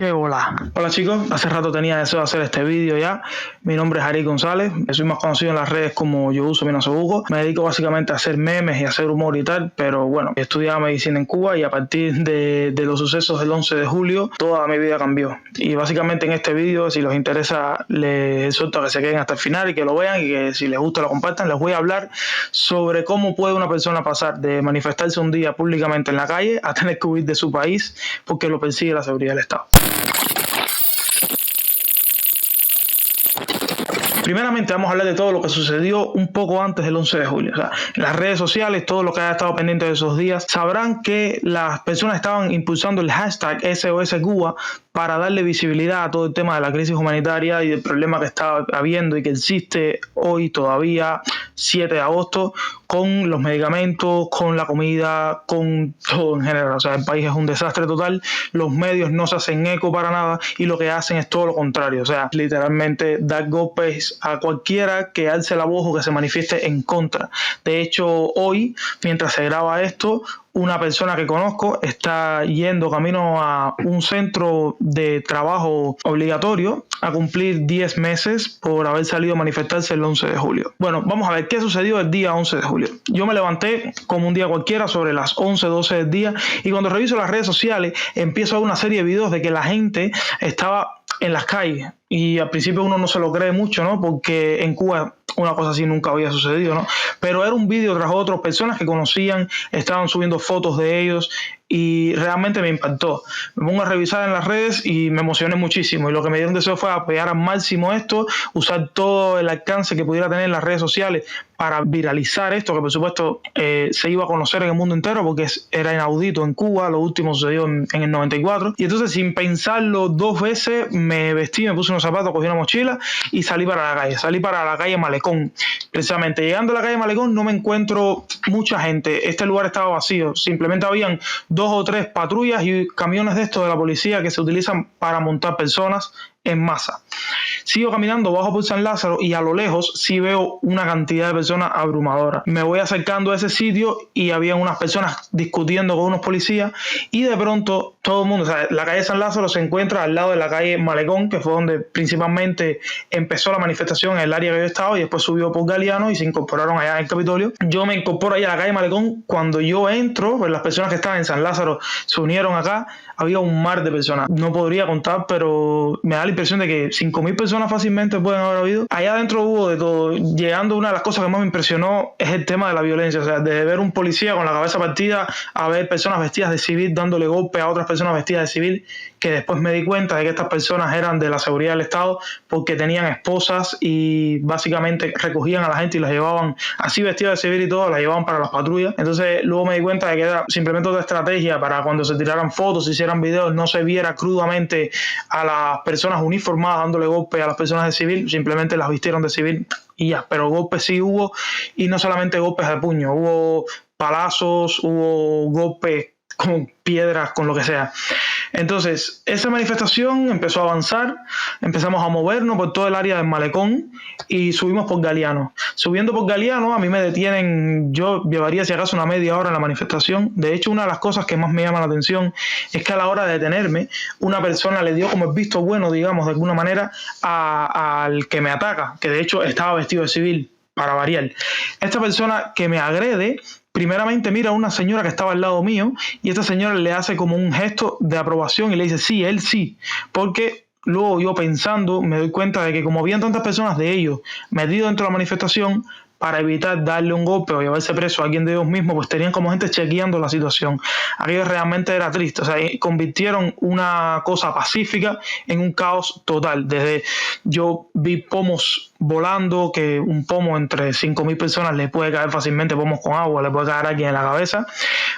¡Qué bola! Hola chicos, hace rato tenía deseo de hacer este vídeo ya. Mi nombre es Ari González, soy más conocido en las redes como Yo Uso Menos Hugo. Me dedico básicamente a hacer memes y a hacer humor y tal, pero bueno, estudiaba medicina en Cuba y a partir de los sucesos del 11 de julio, toda mi vida cambió. Y básicamente en este vídeo, si les interesa, les exhorto a que se queden hasta el final y que lo vean y que si les gusta lo compartan. Les voy a hablar sobre cómo puede una persona pasar de manifestarse un día públicamente en la calle a tener que huir de su país porque lo persigue la seguridad del Estado. Primeramente vamos a hablar de todo lo que sucedió un poco antes del 11 de julio. O sea, en las redes sociales, todo lo que haya estado pendiente de esos días, sabrán que las personas estaban impulsando el hashtag SOS Cuba para darle visibilidad a todo el tema de la crisis humanitaria y del problema que está habiendo y que existe hoy todavía, 7 de agosto, con los medicamentos, con la comida, con todo en general. O sea, el país es un desastre total, los medios no se hacen eco para nada y lo que hacen es todo lo contrario. O sea, literalmente dar golpes a cualquiera que alce la voz o que se manifieste en contra. De hecho, hoy, mientras se graba esto, una persona que conozco está yendo camino a un centro de trabajo obligatorio a cumplir 10 meses por haber salido a manifestarse el 11 de julio. Bueno, vamos a ver qué sucedió el día 11 de julio. Yo me levanté como un día cualquiera sobre las 11, 12 del día y cuando reviso las redes sociales empiezo a ver una serie de videos de que la gente estaba en las calles y al principio uno no se lo cree mucho, ¿no? Porque en Cuba una cosa así nunca había sucedido, ¿no? Pero era un vídeo tras otro, personas que conocían estaban subiendo fotos de ellos y realmente me impactó. Me pongo a revisar en las redes y me emocioné muchísimo y lo que me dieron deseo fue apoyar al máximo esto, usar todo el alcance que pudiera tener en las redes sociales para viralizar esto, que por supuesto se iba a conocer en el mundo entero porque era inaudito en Cuba, lo último sucedió en el 94 y entonces sin pensarlo dos veces me vestí, me puse unos zapatos, cogí una mochila y salí para la calle Malecón. Precisamente llegando a la calle Malecón no me encuentro mucha gente, este lugar estaba vacío, simplemente habían 2 o 3 patrullas y camiones de estos de la policía que se utilizan para montar personas en masa. Sigo caminando, bajo por San Lázaro y a lo lejos sí veo una cantidad de personas abrumadora. Me voy acercando a ese sitio y había unas personas discutiendo con unos policías y de pronto todo el mundo, o sea, la calle San Lázaro se encuentra al lado de la calle Malecón, que fue donde principalmente empezó la manifestación en el área que yo estaba y después subió por Galeano y se incorporaron allá en el Capitolio. Yo me incorporo allá a la calle Malecón. Cuando yo entro, pues las personas que estaban en San Lázaro se unieron acá, había un mar de personas. No podría contar, pero me da la impresión de que 5.000 personas fácilmente pueden haber habido. Allá adentro hubo de todo. Llegando, una de las cosas que más me impresionó es el tema de la violencia. O sea, de ver un policía con la cabeza partida a ver personas vestidas de civil dándole golpe a otras personas vestidas de civil, que después me di cuenta de que estas personas eran de la seguridad del Estado porque tenían esposas y básicamente recogían a la gente y las llevaban así vestidas de civil y todo, las llevaban para las patrullas. Entonces luego me di cuenta de que era simplemente otra estrategia para cuando se tiraran fotos, se hicieran videos, no se viera crudamente a las personas uniformadas dándole golpe a las personas de civil, simplemente las vistieron de civil y ya. Pero golpes sí hubo, y no solamente golpes de puño, hubo palazos, hubo golpes con piedras, con lo que sea. Entonces, esa manifestación empezó a avanzar, empezamos a movernos por todo el área del Malecón y subimos por Galeano. Subiendo por Galeano, a mí me detienen, yo llevaría si acaso una media hora en la manifestación. De hecho, una de las cosas que más me llama la atención es que a la hora de detenerme, una persona le dio como el visto bueno, digamos, de alguna manera, al que me ataca, que de hecho estaba vestido de civil, para variar. Esta persona que me agrede, primeramente mira a una señora que estaba al lado mío y esta señora le hace como un gesto de aprobación y le dice sí, él sí, porque luego yo pensando me doy cuenta de que como habían tantas personas de ellos metidos dentro de la manifestación, para evitar darle un golpe o llevarse preso a alguien de ellos mismos, pues tenían como gente chequeando la situación. Aquello realmente era triste, o sea, convirtieron una cosa pacífica en un caos total. Desde yo vi pomos volando, que un pomo entre 5.000 personas le puede caer fácilmente, pomos con agua, le puede caer a alguien en la cabeza.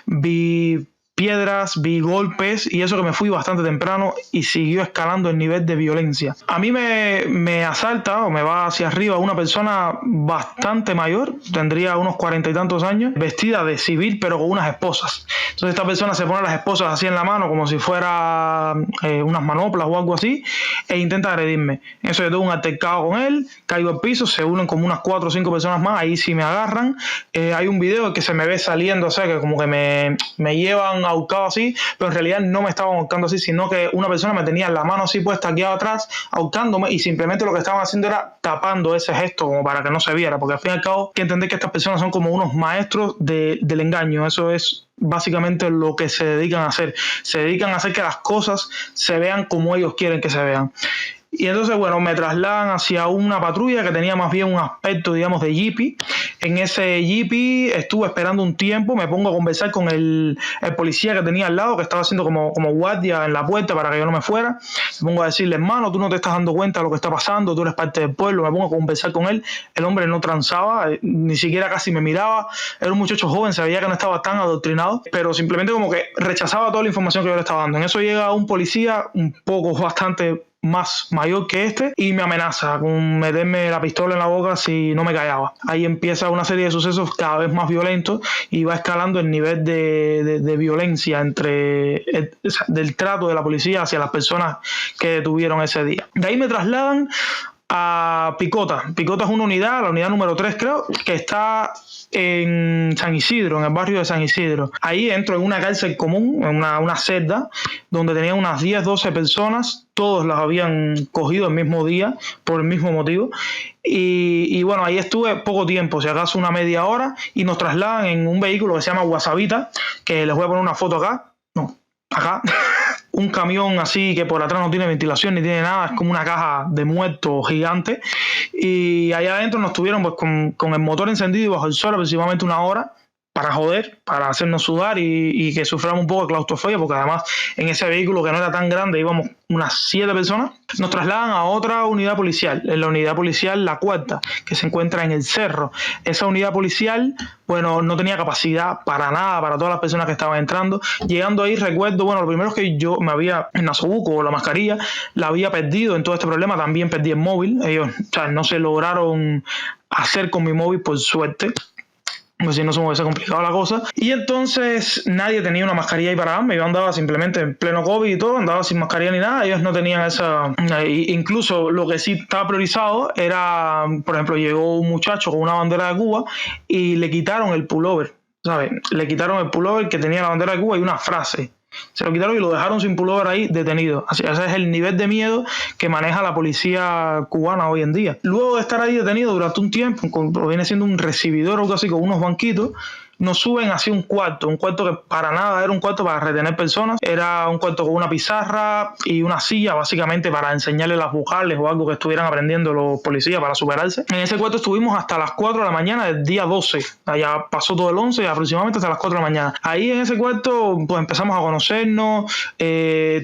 Vi piedras, vi golpes y eso que me fui bastante temprano y siguió escalando el nivel de violencia. A mí me asalta o me va hacia arriba una persona bastante mayor, tendría unos 40 y tantos años, vestida de civil pero con unas esposas. Entonces esta persona se pone las esposas así en la mano como si fuera unas manoplas o algo así e intenta agredirme. Eso yo tuve un altercado con él, caigo al piso, se unen como unas 4 o 5 personas más, ahí sí me agarran. Hay un video que se me ve saliendo, o sea que como que me llevan habían ahorcado así, pero en realidad no me estaban ahorcando así, sino que una persona me tenía la mano así puesta aquí atrás, ahorcándome, y simplemente lo que estaban haciendo era tapando ese gesto como para que no se viera, porque al fin y al cabo hay que entender que estas personas son como unos maestros del engaño. Eso es básicamente lo que se dedican a hacer. Se dedican a hacer que las cosas se vean como ellos quieren que se vean. Y entonces, bueno, me trasladan hacia una patrulla que tenía más bien un aspecto, digamos, de jeepy. En ese jeepy estuve esperando un tiempo, me pongo a conversar con el policía que tenía al lado, que estaba haciendo como guardia en la puerta para que yo no me fuera. Me pongo a decirle, hermano, tú no te estás dando cuenta de lo que está pasando, tú eres parte del pueblo. Me pongo a conversar con él. El hombre no transaba, ni siquiera casi me miraba. Era un muchacho joven, se veía que no estaba tan adoctrinado, pero simplemente como que rechazaba toda la información que yo le estaba dando. En eso llega un policía un poco bastante más mayor que este y me amenaza con meterme la pistola en la boca si no me callaba. Ahí empieza una serie de sucesos cada vez más violentos y va escalando el nivel de violencia del trato de la policía hacia las personas que detuvieron ese día. De ahí me trasladan a Picota. Picota es una unidad, la unidad número 3 creo, que está en San Isidro, en el barrio de San Isidro. Ahí entro en una cárcel común, en una celda, donde tenía unas 10, 12 personas, todos las habían cogido el mismo día, por el mismo motivo. Y bueno, ahí estuve poco tiempo, si acaso una media hora, y nos trasladan en un vehículo que se llama Guasavita, que les voy a poner una foto acá. No, acá. Un camión así que por atrás no tiene ventilación ni tiene nada, es como una caja de muertos gigante, y allá adentro nos tuvieron pues con el motor encendido y bajo el sol aproximadamente una hora para joder, para hacernos sudar y que suframos un poco de claustrofobia, porque además en ese vehículo que no era tan grande íbamos unas 7 personas. Nos trasladan a otra unidad policial, en la unidad policial la cuarta, que se encuentra en el Cerro. Esa unidad policial, bueno, no tenía capacidad para nada, para todas las personas que estaban entrando. Llegando ahí recuerdo, bueno, lo primero es que yo me había, en Nasobuco, la mascarilla, la había perdido en todo este problema, también perdí el móvil. Ellos, o sea, no se lograron hacer con mi móvil por suerte, pues si no se me hubiese complicado la cosa. Y entonces nadie tenía una mascarilla ahí para darme. Yo andaba simplemente en pleno COVID y todo, andaba sin mascarilla ni nada. Ellos no tenían esa. Incluso lo que sí estaba priorizado era, por ejemplo, llegó un muchacho con una bandera de Cuba y le quitaron el pullover, ¿sabes? Le quitaron el pullover que tenía la bandera de Cuba y una frase. Se lo quitaron y lo dejaron sin pullover ahí detenido. Así, ese es el nivel de miedo que maneja la policía cubana hoy en día. Luego de estar ahí detenido durante un tiempo, viene siendo un recibidor o algo así con unos banquitos, nos suben hacia un cuarto que para nada era un cuarto para retener personas, era un cuarto con una pizarra y una silla básicamente para enseñarles las vocales o algo que estuvieran aprendiendo los policías para superarse. En ese cuarto estuvimos hasta las 4 de la mañana del día 12, allá pasó todo el 11 aproximadamente hasta las 4 de la mañana. Ahí en ese cuarto pues empezamos a conocernos,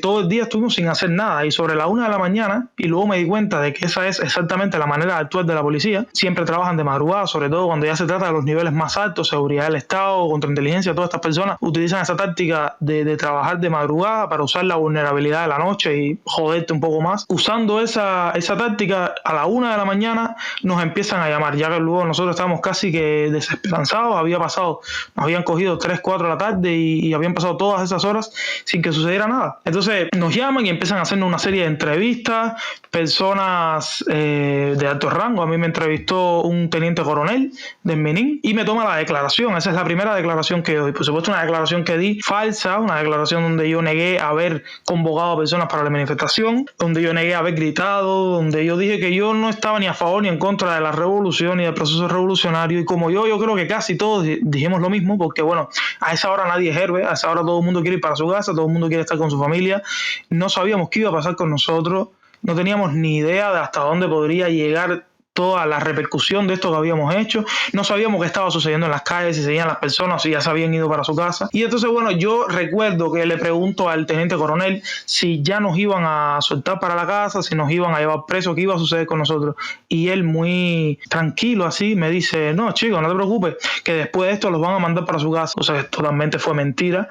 todo el día estuvimos sin hacer nada y sobre la 1 de la mañana, y luego me di cuenta de que esa es exactamente la manera de actuar de la policía, siempre trabajan de madrugada, sobre todo cuando ya se trata de los niveles más altos, seguridad del Estado, contrainteligencia, todas estas personas utilizan esa táctica de trabajar de madrugada para usar la vulnerabilidad de la noche y joderte un poco más. Usando esa táctica, a la 1 de la mañana nos empiezan a llamar, ya que luego nosotros estábamos casi que desesperanzados, nos habían cogido 3, 4 de la tarde y habían pasado todas esas horas sin que sucediera nada. Entonces nos llaman y empiezan a hacernos una serie de entrevistas, personas de alto rango. A mí me entrevistó un teniente coronel de Menín y me toma la declaración. Esa es la primera declaración que doy. Por supuesto, una declaración que di falsa, una declaración donde yo negué haber convocado a personas para la manifestación, donde yo negué haber gritado, donde yo dije que yo no estaba ni a favor ni en contra de la revolución y del proceso revolucionario. Y como yo creo que casi todos dijimos lo mismo, porque bueno, a esa hora nadie es héroe, a esa hora todo el mundo quiere ir para su casa, todo el mundo quiere estar con su familia. No sabíamos qué iba a pasar con nosotros, no teníamos ni idea de hasta dónde podría llegar toda la repercusión de esto que habíamos hecho. No sabíamos qué estaba sucediendo en las calles, si seguían las personas, si ya se habían ido para su casa. Y entonces, bueno, yo recuerdo que le pregunto al teniente coronel si ya nos iban a soltar para la casa, si nos iban a llevar presos, qué iba a suceder con nosotros. Y él muy tranquilo así me dice, no chico, no te preocupes, que después de esto los van a mandar para su casa. O sea, totalmente fue mentira.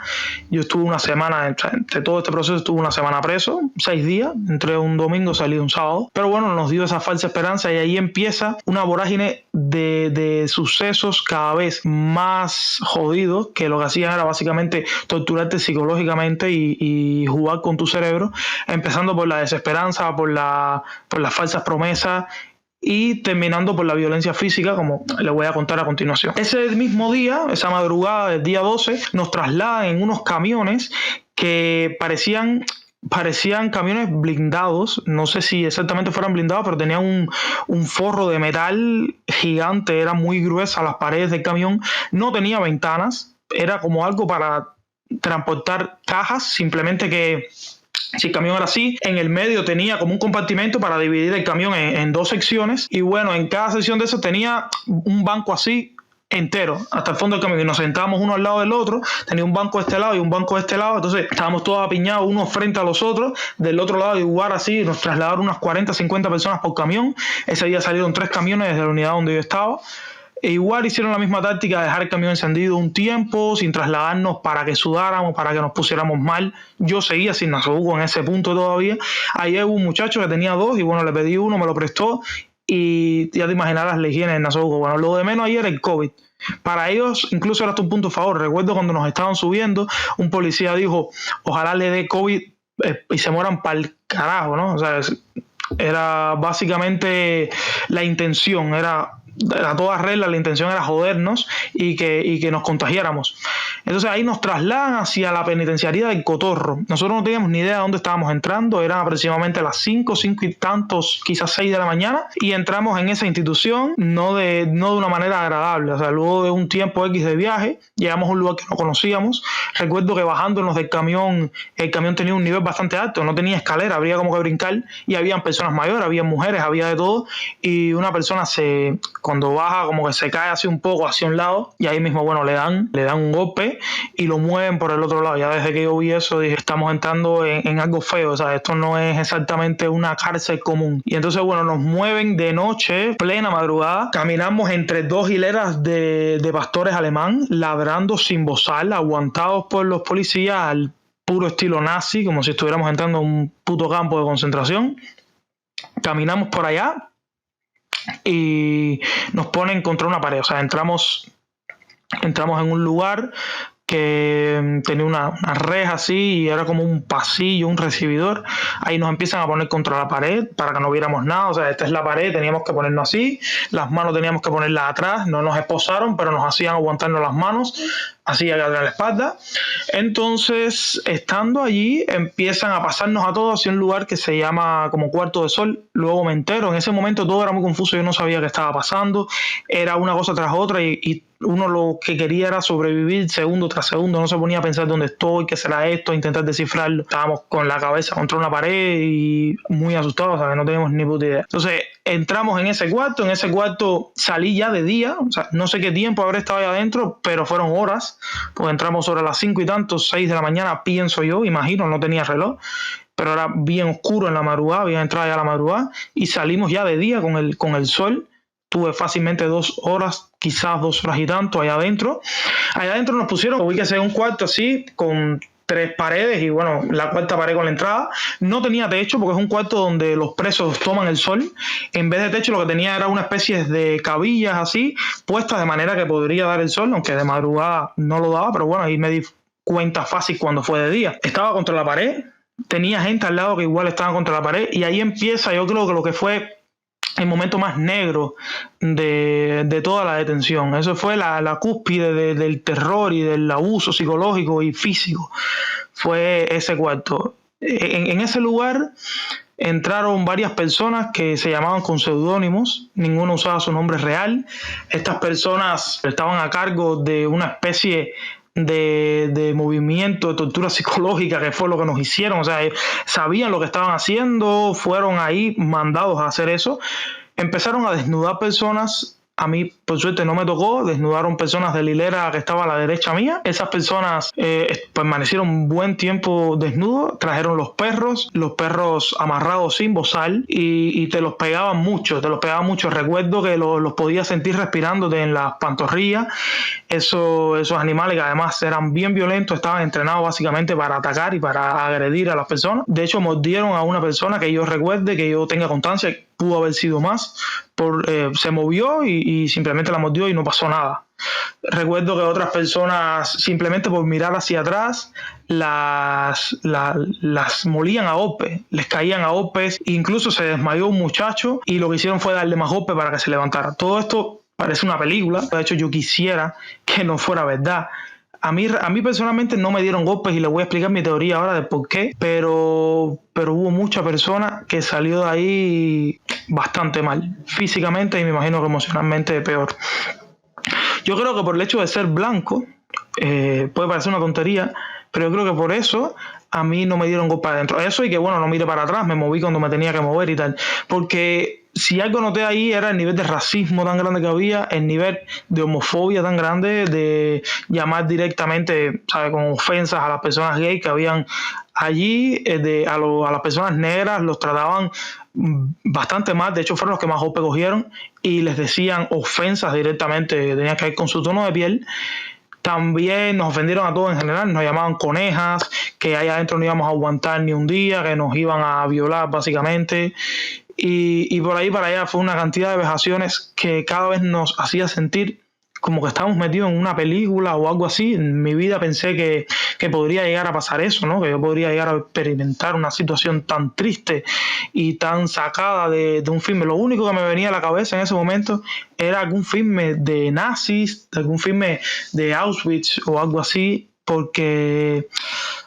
Yo estuve una semana, entre todo este proceso estuve una semana preso, 6 días, entré un domingo, salí un sábado. Pero bueno, nos dio esa falsa esperanza y ahí empieza una vorágine de sucesos cada vez más jodidos, que lo que hacían era básicamente torturarte psicológicamente y jugar con tu cerebro, empezando por la desesperanza, por las falsas promesas y terminando por la violencia física, como les voy a contar a continuación. Ese mismo día, esa madrugada del día 12, nos trasladan en unos camiones que parecían camiones blindados. No sé si exactamente fueran blindados, pero tenían un forro de metal gigante, era muy gruesa las paredes del camión, no tenía ventanas, era como algo para transportar cajas, simplemente que si el camión era así, en el medio tenía como un compartimento para dividir el camión en dos secciones, y bueno, en cada sección de eso tenía un banco así entero, hasta el fondo del camión, y nos sentábamos uno al lado del otro, tenía un banco de este lado y un banco de este lado, entonces estábamos todos apiñados unos frente a los otros, del otro lado igual así, nos trasladaron unas 40, 50 personas por camión. Ese día salieron 3 camiones desde la unidad donde yo estaba. E igual hicieron la misma táctica de dejar el camión encendido un tiempo sin trasladarnos para que sudáramos, para que nos pusiéramos mal. Yo seguía sin Nasobuco en ese punto todavía. Ayer hubo un muchacho que tenía 2 y bueno, le pedí uno, me lo prestó y ya te imaginarás la higiene en Nasobuco. Bueno, lo de menos ayer el COVID. Para ellos incluso era hasta un punto a favor. Recuerdo cuando nos estaban subiendo, un policía dijo, ojalá le dé COVID y se mueran para el carajo, ¿no? O sea, era básicamente la intención, era a toda regla, la intención era jodernos y que nos contagiáramos. Entonces ahí nos trasladan hacia la penitenciaría del Cotorro. Nosotros no teníamos ni idea de dónde estábamos entrando, eran aproximadamente las 5 y tantos, quizás 6 de la mañana, y entramos en esa institución no de una manera agradable. O sea, luego de un tiempo X de viaje, llegamos a un lugar que no conocíamos. Recuerdo que bajándonos del camión, el camión tenía un nivel bastante alto, no tenía escalera, habría como que brincar, y habían personas mayores, había mujeres, había de todo, y una persona cuando baja como que se cae así un poco hacia un lado, y ahí mismo, bueno, le dan un golpe y lo mueven por el otro lado. Ya desde que yo vi eso dije, estamos entrando en algo feo, o sea, esto no es exactamente una cárcel común. Y entonces, bueno, nos mueven de noche, plena madrugada, caminamos entre 2 hileras de pastores alemán, ladrando sin bozal, aguantados por los policías al puro estilo nazi, como si estuviéramos entrando a un puto campo de concentración. Caminamos por allá y nos ponen contra una pared. O sea, entramos en un lugar que tenía una reja así y era como un pasillo, un recibidor. Ahí nos empiezan a poner contra la pared para que no viéramos nada. O sea, esta es la pared, teníamos que ponernos así, las manos teníamos que ponerlas atrás, no nos esposaron, pero nos hacían aguantarnos las manos, así agarrar la espalda. Entonces, estando allí, empiezan a pasarnos a todos hacia un lugar que se llama como Cuarto de Sol. Luego me entero, en ese momento todo era muy confuso, yo no sabía qué estaba pasando, era una cosa tras otra y uno lo que quería era sobrevivir segundo tras segundo, no se ponía a pensar dónde estoy, qué será esto, intentar descifrarlo. Estábamos con la cabeza contra una pared y muy asustados, o sea, que no teníamos ni puta idea. Entonces entramos en ese cuarto salí ya de día, o sea, no sé qué tiempo habré estado ahí adentro, pero fueron horas, pues entramos sobre las 5 y tantos, 6 de la mañana, pienso yo, imagino, no tenía reloj, pero era bien oscuro en la madrugada, había entrado ya a la madrugada, y salimos ya de día con el sol. Tuve fácilmente 2 horas, quizás 2 horas y tanto allá adentro. Allá adentro nos pusieron, ubíquese en un cuarto así, con 3 paredes y bueno, la cuarta pared con la entrada. No tenía techo porque es un cuarto donde los presos toman el sol. En vez de techo lo que tenía era una especie de cabillas así, puestas de manera que podría dar el sol, aunque de madrugada no lo daba, pero bueno, ahí me di cuenta fácil cuando fue de día. Estaba contra la pared, tenía gente al lado que igual estaba contra la pared y ahí empieza, yo creo que lo que fue el momento más negro de toda la detención. Eso fue la cúspide del terror y del abuso psicológico y físico. Fue ese cuarto. En ese lugar entraron varias personas que se llamaban con seudónimos, ninguno usaba su nombre real. Estas personas estaban a cargo de una especie de movimiento de tortura psicológica, que fue lo que nos hicieron. O sea, sabían lo que estaban haciendo, fueron ahí mandados a hacer eso. Empezaron a desnudar personas. A mí, por suerte, no me tocó. Desnudaron personas de la hilera que estaba a la derecha mía. Esas personas permanecieron un buen tiempo desnudos. Trajeron los perros amarrados sin bozal y te los pegaban mucho. Recuerdo que los podías sentir respirándote en las pantorrillas. Esos animales que además eran bien violentos, estaban entrenados básicamente para atacar y para agredir a las personas. De hecho, mordieron a una persona que yo recuerde, que yo tenga constancia, pudo haber sido más. Se movió y simplemente la mordió y no pasó nada. Recuerdo que otras personas, simplemente por mirar hacia atrás, las molían a golpes, les caían a golpes, incluso se desmayó un muchacho y lo que hicieron fue darle más golpes para que se levantara. Todo esto parece una película, de hecho yo quisiera que no fuera verdad. A mí personalmente no me dieron golpes y les voy a explicar mi teoría ahora de por qué, pero hubo mucha persona que salió de ahí bastante mal, físicamente y me imagino que emocionalmente peor. Yo creo que por el hecho de ser blanco, puede parecer una tontería, pero yo creo que por eso a mí no me dieron golpe adentro. Eso y que bueno, no mire para atrás, me moví cuando me tenía que mover y tal. Porque si algo noté ahí era el nivel de racismo tan grande que había, el nivel de homofobia tan grande, de llamar directamente, ¿sabe?, con ofensas a las personas gays que habían allí, a las personas negras los trataban bastante mal. De hecho fueron los que más golpe cogieron y les decían ofensas directamente que tenían que ver con su tono de piel. También nos ofendieron a todos en general, nos llamaban conejas, que allá adentro no íbamos a aguantar ni un día, que nos iban a violar básicamente. Y por ahí para allá fue una cantidad de vejaciones que cada vez nos hacía sentir como que estábamos metidos en una película o algo así. En mi vida pensé que podría llegar a pasar eso, ¿no? Que yo podría llegar a experimentar una situación tan triste y tan sacada de un filme. Lo único que me venía a la cabeza en ese momento era algún filme de nazis, algún filme de Auschwitz o algo así, porque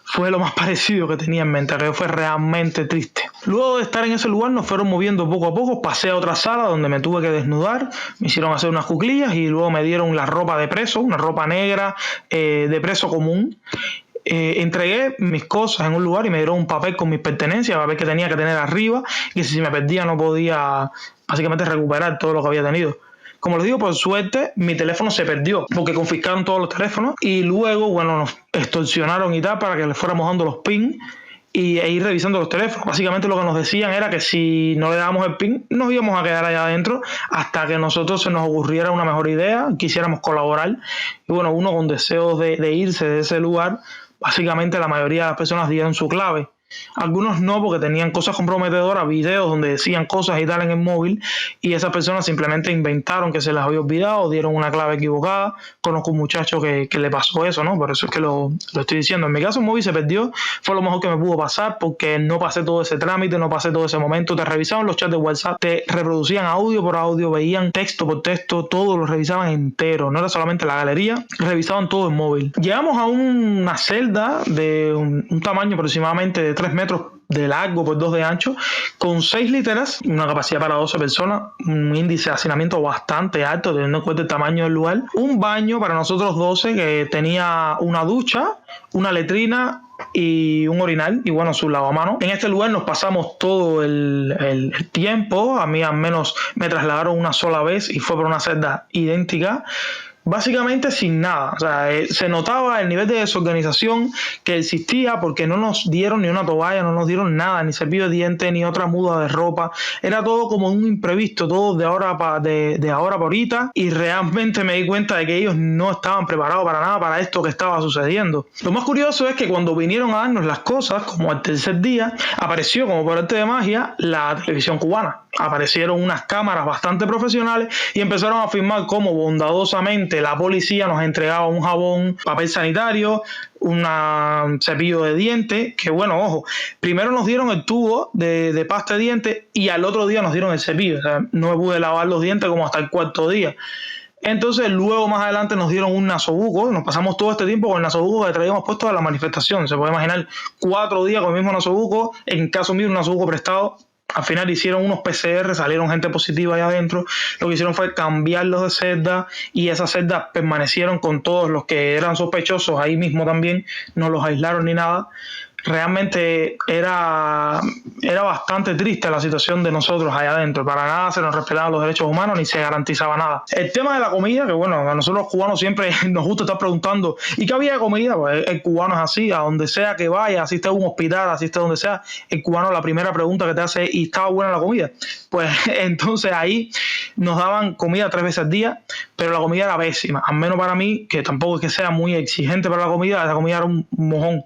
fue lo más parecido que tenía en mente, que fue realmente triste. Luego de estar en ese lugar nos fueron moviendo poco a poco, pasé a otra sala donde me tuve que desnudar, me hicieron hacer unas cuclillas y luego me dieron la ropa de preso, una ropa negra de preso común. Entregué mis cosas en un lugar y me dieron un papel con mis pertenencias, papel que tenía que tener arriba, y si me perdía no podía básicamente recuperar todo lo que había tenido. Como les digo, por suerte, mi teléfono se perdió porque confiscaron todos los teléfonos y luego, bueno, nos extorsionaron y tal para que le fuéramos dando los pins e ir revisando los teléfonos. Básicamente lo que nos decían era que si no le dábamos el pin, nos íbamos a quedar allá adentro hasta que nosotros se nos ocurriera una mejor idea, quisiéramos colaborar. Y bueno, uno con deseos de irse de ese lugar, básicamente la mayoría de las personas dieron su clave. Algunos no, porque tenían cosas comprometedoras, videos donde decían cosas y tal en el móvil, y esas personas simplemente inventaron que se les había olvidado, dieron una clave equivocada. Conozco un muchacho que le pasó eso, ¿no? Por eso es que lo estoy diciendo. En mi caso el móvil se perdió, fue lo mejor que me pudo pasar porque no pasé todo ese trámite, no pasé todo ese momento. Te revisaban los chats de WhatsApp, te reproducían audio por audio, veían texto por texto, todo lo revisaban entero, no era solamente la galería, revisaban todo el móvil. Llegamos a una celda de un tamaño aproximadamente de 3 metros de largo por 2 de ancho, con 6 literas, una capacidad para 12 personas, un índice de hacinamiento bastante alto, teniendo en cuenta el tamaño del lugar, un baño para nosotros 12 que tenía una ducha, una letrina y un orinal y bueno, su lavamanos. En este lugar nos pasamos todo el tiempo. A mí al menos me trasladaron una sola vez y fue por una celda idéntica, básicamente sin nada. O sea, se notaba el nivel de desorganización que existía porque no nos dieron ni una toalla, no nos dieron nada, ni cepillo de dientes, ni otra muda de ropa. Era todo como un imprevisto, todo de ahora para ahorita, y realmente me di cuenta de que ellos no estaban preparados para nada para esto que estaba sucediendo. Lo más curioso es que cuando vinieron a darnos las cosas, como al tercer día, apareció como por arte de magia la televisión cubana. Aparecieron unas cámaras bastante profesionales y empezaron a filmar cómo bondadosamente la policía nos entregaba un jabón, papel sanitario, un cepillo de dientes, que bueno, ojo, primero nos dieron el tubo de pasta de dientes y al otro día nos dieron el cepillo. O sea, no me pude lavar los dientes como hasta el cuarto día. Entonces luego más adelante nos dieron un nasobuco, nos pasamos todo este tiempo con el nasobuco que traíamos puesto a la manifestación. Se puede imaginar 4 días con el mismo nasobuco, en caso mío un nasobuco prestado. Al final hicieron unos PCR, salieron gente positiva allá adentro. Lo que hicieron fue cambiarlos de celda y esas celdas permanecieron con todos los que eran sospechosos ahí mismo también. No los aislaron ni nada. Realmente era bastante triste la situación de nosotros allá adentro. Para nada se nos respetaban los derechos humanos ni se garantizaba nada. El tema de la comida, que bueno, a nosotros los cubanos siempre nos gusta estar preguntando ¿y qué había de comida? Pues el cubano es así, a donde sea que vaya, así esté en un hospital, así esté donde sea, el cubano la primera pregunta que te hace es ¿y estaba buena la comida? Pues entonces ahí nos daban comida 3 veces al día, pero la comida era pésima, al menos para mí, que tampoco es que sea muy exigente para la comida era un mojón.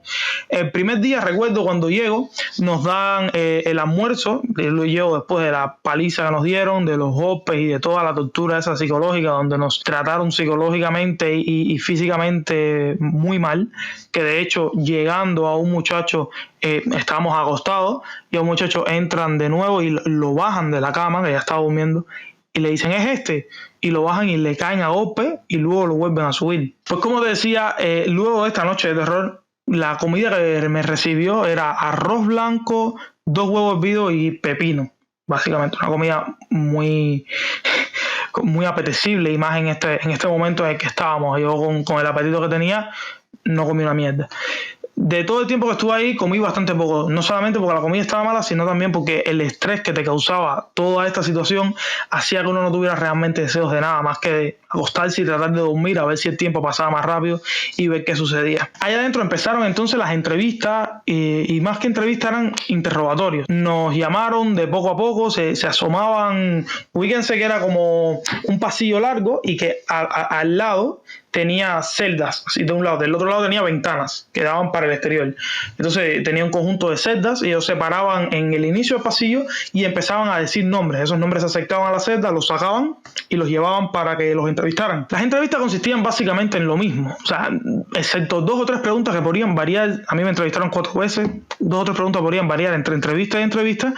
El primer día día, recuerdo cuando llego, nos dan el almuerzo. Lo llevo después de la paliza que nos dieron, de los golpes y de toda la tortura esa psicológica, donde nos trataron psicológicamente y físicamente muy mal, que de hecho llegando a un muchacho, estábamos acostados y a un muchacho entran de nuevo y lo bajan de la cama, que ya estaba durmiendo, y le dicen, ¿es este? Y lo bajan y le caen a golpe y luego lo vuelven a subir. Pues como te decía, luego de esta noche de terror, la comida que me recibió era arroz blanco, 2 huevos hervidos y pepino. Básicamente una comida muy, muy apetecible, y más en este momento en el que estábamos. Yo con el apetito que tenía, no comí una mierda. De todo el tiempo que estuve ahí, comí bastante poco, no solamente porque la comida estaba mala, sino también porque el estrés que te causaba toda esta situación hacía que uno no tuviera realmente deseos de nada más que de acostarse y tratar de dormir, a ver si el tiempo pasaba más rápido y ver qué sucedía. Allá adentro empezaron entonces las entrevistas, y más que entrevistas eran interrogatorios. Nos llamaron de poco a poco, se asomaban, fíjense que era como un pasillo largo y que al lado tenía celdas, así de un lado, del otro lado tenía ventanas que daban para el exterior. Entonces tenía un conjunto de celdas y ellos se paraban en el inicio del pasillo y empezaban a decir nombres. Esos nombres se acercaban a la celda, los sacaban y los llevaban para que los entrevistaran. Las entrevistas consistían básicamente en lo mismo, o sea, excepto 2 o 3 preguntas que podrían variar. A mí me entrevistaron 4 veces, 2 o 3 preguntas podrían variar entre entrevista y entrevista.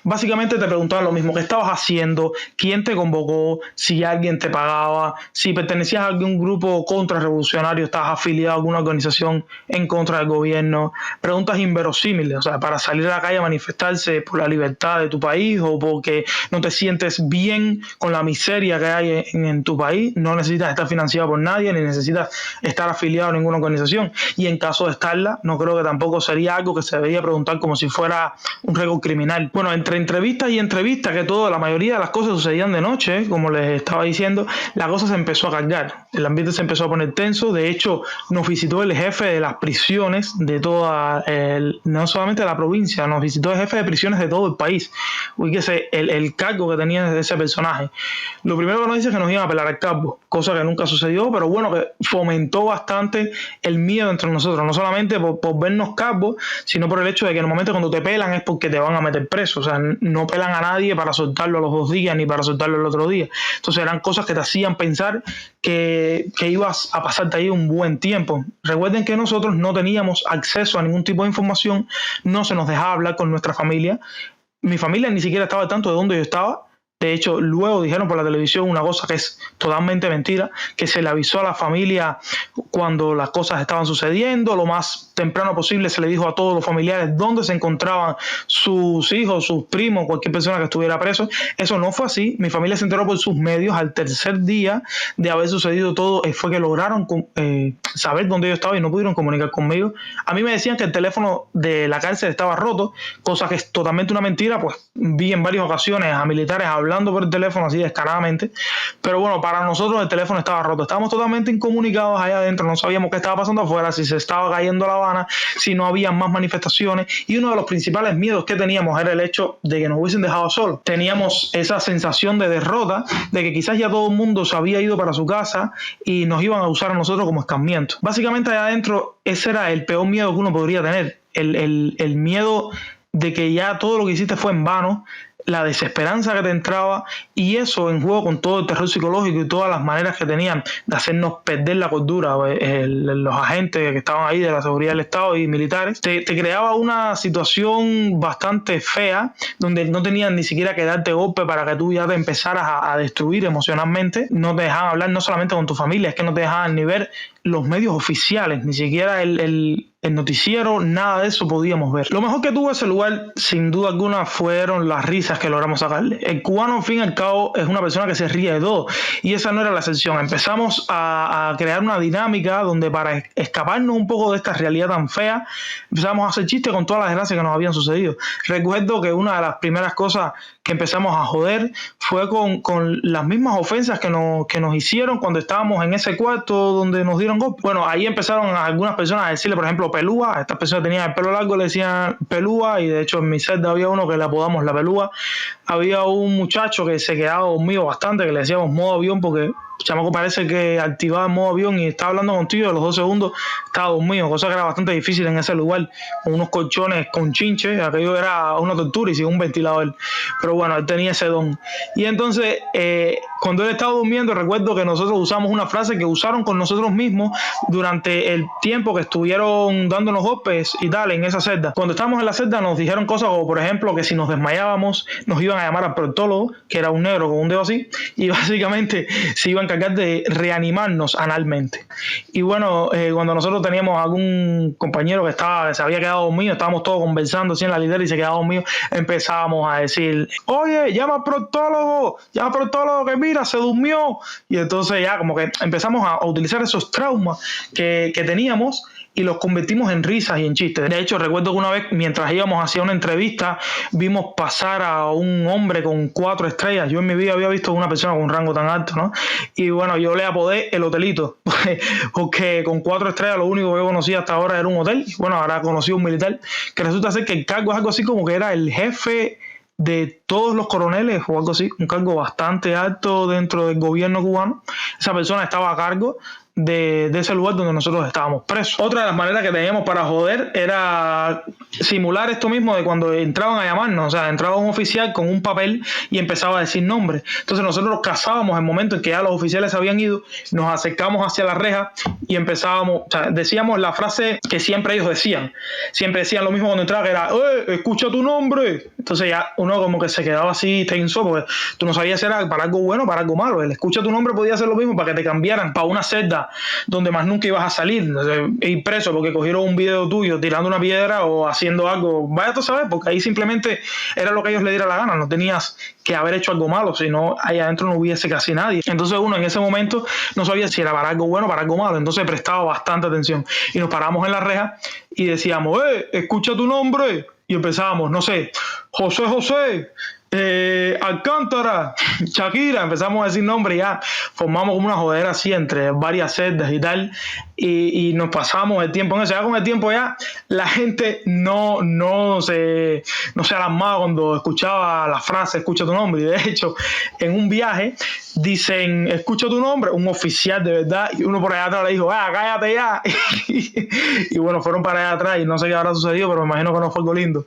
Básicamente te preguntaban lo mismo: qué estabas haciendo, quién te convocó, si alguien te pagaba, si pertenecías a algún grupo contrarrevolucionario, estabas afiliado a alguna organización en contra del gobierno. Preguntas inverosímiles, o sea, para salir a la calle a manifestarse por la libertad de tu país o porque no te sientes bien con la miseria que hay en tu país. No necesitas estar financiado por nadie, ni necesitas estar afiliado a ninguna organización, y en caso de estarla, no creo que tampoco sería algo que se debería preguntar como si fuera un récord criminal. Bueno, entre entrevistas y entrevistas, que la mayoría de las cosas sucedían de noche, como les estaba diciendo, la cosa se empezó a cargar, el ambiente se empezó a poner tenso. De hecho, nos visitó el jefe de las prisiones de toda, no solamente de la provincia, nos visitó el jefe de prisiones de todo el país. Fíjese el cargo que tenía ese personaje. Lo primero que nos dice es que nos iban a pelar al cabo, cosa que nunca sucedió, pero bueno, que fomentó bastante el miedo entre nosotros, no solamente por vernos cabos, sino por el hecho de que en el momento cuando te pelan es porque te van a meter preso. O sea, no pelan a nadie para soltarlo a los 2 días ni para soltarlo el otro día. Entonces eran cosas que te hacían pensar que ibas a pasarte ahí un buen tiempo. Recuerden que nosotros no teníamos acceso a ningún tipo de información, no se nos dejaba hablar con nuestra familia. Mi familia ni siquiera estaba al tanto de dónde yo estaba. De hecho, luego dijeron por la televisión una cosa que es totalmente mentira, que se le avisó a la familia cuando las cosas estaban sucediendo. Lo más temprano posible se le dijo a todos los familiares dónde se encontraban sus hijos, sus primos, cualquier persona que estuviera preso. Eso no fue así. Mi familia se enteró por sus medios. Al tercer día de haber sucedido todo, fue que lograron saber dónde yo estaba y no pudieron comunicar conmigo. A mí me decían que el teléfono de la cárcel estaba roto, cosa que es totalmente una mentira, pues vi en varias ocasiones a militares hablando por el teléfono así descaradamente, pero bueno, para nosotros el teléfono estaba roto. Estábamos totalmente incomunicados allá adentro, no sabíamos qué estaba pasando afuera, si se estaba cayendo La Habana, si no había más manifestaciones, y uno de los principales miedos que teníamos era el hecho de que nos hubiesen dejado solos. Teníamos esa sensación de derrota, de que quizás ya todo el mundo se había ido para su casa y nos iban a usar a nosotros como escarmiento. Básicamente allá adentro ese era el peor miedo que uno podría tener, el miedo de que ya todo lo que hiciste fue en vano, la desesperanza que te entraba, y eso en juego con todo el terror psicológico y todas las maneras que tenían de hacernos perder la cordura. Los agentes que estaban ahí de la seguridad del Estado y militares, te creaba una situación bastante fea, donde no tenían ni siquiera que darte golpe para que tú ya te empezaras a destruir emocionalmente. No te dejaban hablar no solamente con tu familia, es que no te dejaban ni ver los medios oficiales, ni siquiera el noticiero, nada de eso podíamos ver. Lo mejor que tuvo ese lugar, sin duda alguna, fueron las risas que logramos sacarle. El cubano, al fin y al cabo, es una persona que se ríe de todo, y esa no era la excepción. Empezamos a crear una dinámica donde, para escaparnos un poco de esta realidad tan fea, empezamos a hacer chistes con todas las desgracias que nos habían sucedido. Recuerdo que una de las primeras cosas que empezamos a joder fue con las mismas ofensas que nos hicieron cuando estábamos en ese cuarto donde nos dieron golpe. Bueno, ahí empezaron algunas personas a decirle, por ejemplo, pelúa. Estas personas tenían el pelo largo, le decían pelúa, y de hecho en mi celda había uno que le apodamos la pelúa. Había un muchacho que se quedaba dormido bastante, que le decíamos modo avión porque El chamaco parece que activaba el modo avión y estaba hablando contigo, a los 2 segundos estaba dormido, cosa que era bastante difícil en ese lugar, con unos colchones con chinche, aquello era una tortura y sin un ventilador. Pero bueno, él tenía ese don. Y entonces, cuando él estaba durmiendo, recuerdo que nosotros usamos una frase que usaron con nosotros mismos durante el tiempo que estuvieron dándonos golpes y tal en esa celda. Cuando estábamos en la celda nos dijeron cosas como, por ejemplo, que si nos desmayábamos nos iban a llamar al proctólogo, que era un negro con un dedo así, y básicamente se iba a encargar de reanimarnos analmente. Y bueno, cuando nosotros teníamos algún compañero que se había quedado dormido, estábamos todos conversando así en la litera y se quedaba dormido, empezábamos a decir, oye, llama al proctólogo que mira, se durmió. Y entonces ya como que empezamos a utilizar esos traumas que teníamos y los convertimos en risas y en chistes. De hecho, recuerdo que una vez, mientras íbamos hacia una entrevista, vimos pasar a un hombre con 4 estrellas. Yo en mi vida había visto una persona con un rango tan alto, ¿no? Y bueno, yo le apodé el hotelito, porque con 4 estrellas lo único que yo conocía hasta ahora era un hotel. Y bueno, ahora conocí un militar, que resulta ser que el cargo es algo así como que era el jefe de todos los coroneles o algo así, un cargo bastante alto dentro del gobierno cubano. Esa persona estaba a cargo de ese lugar donde nosotros estábamos presos. Otra de las maneras que teníamos para joder era simular esto mismo de cuando entraban a llamarnos. O sea, entraba un oficial con un papel y empezaba a decir nombres. Entonces nosotros cazábamos el momento en que ya los oficiales habían ido, nos acercamos hacia la reja y empezábamos, o sea, decíamos la frase que siempre ellos decían. Siempre decían lo mismo cuando entraba, que era, escucha tu nombre. Entonces ya uno como que se quedaba así tenso, porque tú no sabías si era para algo bueno o para algo malo. El escucha tu nombre podía ser lo mismo para que te cambiaran para una celda donde más nunca ibas a salir, ir preso porque cogieron un video tuyo tirando una piedra o haciendo algo, vaya tú a saber, porque ahí simplemente era lo que a ellos les diera la gana, no tenías que haber hecho algo malo, si no ahí adentro no hubiese casi nadie. Entonces uno en ese momento no sabía si era para algo bueno o para algo malo, entonces prestaba bastante atención y nos paramos en la reja y decíamos, escucha tu nombre, y empezábamos, no sé, José, Alcántara, Shakira, empezamos a decir nombres y ya formamos como una jodera así entre varias celdas y tal, y nos pasamos el tiempo en eso. Ya con el tiempo ya la gente no se alarmaba cuando escuchaba la frase escucha tu nombre, y de hecho en un viaje dicen escucha tu nombre, un oficial de verdad, y uno por allá atrás le dijo cállate ya y bueno, fueron para allá atrás y no sé qué habrá sucedido, pero me imagino que no fue algo lindo.